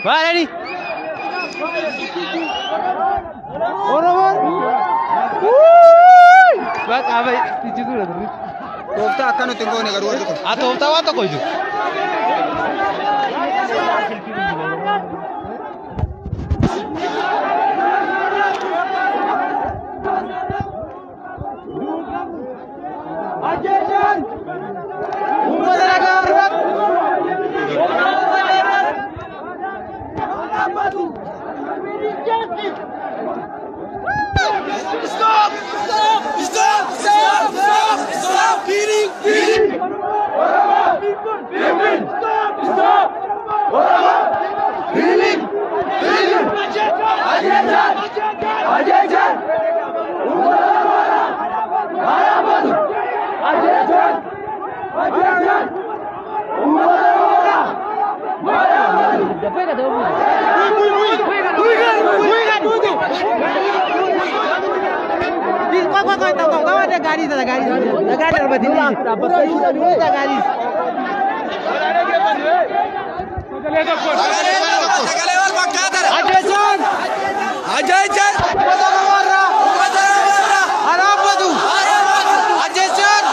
Mana ni? Orang. Bak apa itu juga tu. Tofta akan tengok ni garuda tu. Tofta apa tu kau itu? Ajaran. Umur lagi orang. Stop! Stop! Stop! Stop! Stop! Stop! Healing! Healing! Healing! Stop! Stop! Healing! Healing! Ajaran! Ajaran! Ajaran! Ajaran! Kau ada garis ada berarti ni. Ada garis. Ajaran. Ajaran. Ada apa tu? Ajaran.